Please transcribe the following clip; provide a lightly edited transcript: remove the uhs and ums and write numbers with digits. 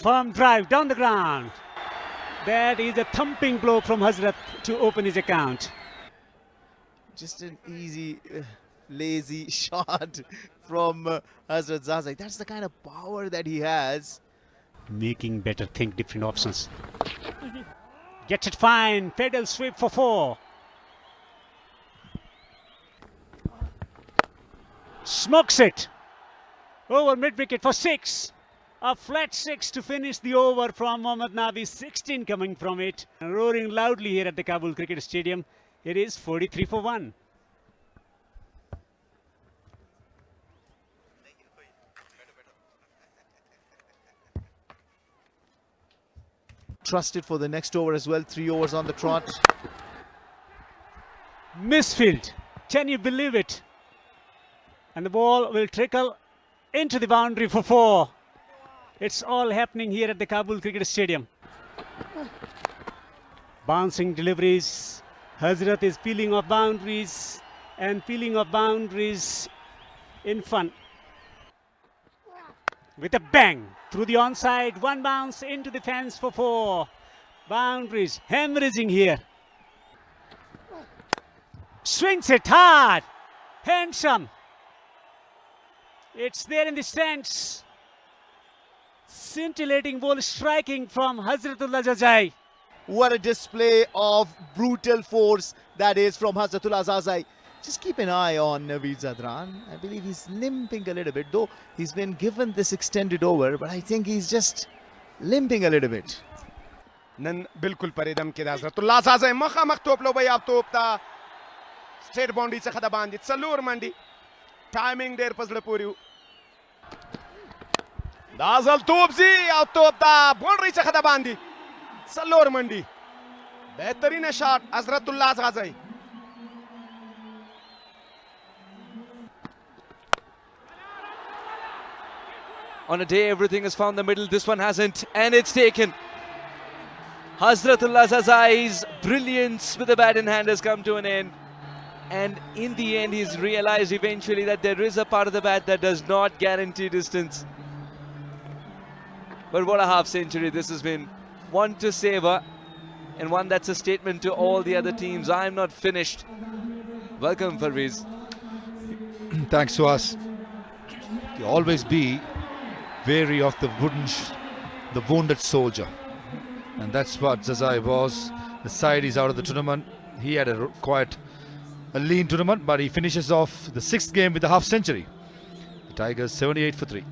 Firm drive down the ground. That is a thumping blow from Hazrat to open his account. Just an easy, lazy shot from Hazrat Zazai. That's the kind of power that he has. Making better think different options. Gets it fine. Pedal sweep for 4. Smokes it. Over mid wicket for 6. A flat 6 to finish the over from Mohammad Nabi. 16 coming from it. Roaring loudly here at the Kabul Cricket Stadium. It is 43 for 1. Trusted for the next over as well. 3 overs on the trot. Misfield. Can you believe it? And the ball will trickle into the boundary for 4. It's all happening here at the Kabul Cricket Stadium. Bouncing deliveries. Hazrat is peeling off boundaries and peeling off boundaries in fun. With a bang through the onside, 1 bounce into the fence for 4. Boundaries hemorrhaging here. Swings it hard. Handsome. It's there in the stands. Scintillating ball striking from Hazratullah Zazai. What a display of brutal force that is from Hazratullah Zazai. Just keep an eye on Naveed Zadran. I believe he's limping a little bit, though he's been given this extended over, but I think he's just limping a little bit. Nan bilkul paredam ke Hazratullah Zazai makha mak toplo bhai aap topta straight boundary se khada bandi salur mandi timing der pazle puriu Dazal topzi aap topta boundary se khada bandi salur mandi behtareen shot Hazratullah Zazai. On a day everything has found the middle, this one hasn't, and it's taken. Hazratullah Zazai's brilliance with the bat in hand has come to an end, and in the end he's realized eventually that there is a part of the bat that does not guarantee distance. But what a half century this has been. One to savor, and one that's a statement to all the other teams. I'm not finished. Welcome, Parvez. Thanks to us. You always be wary of the wounded soldier, and that's what Zazai was. The side is out of the tournament. He had quite a lean tournament, but he finishes off the 6th game with a half century. The Tigers 78 for 3.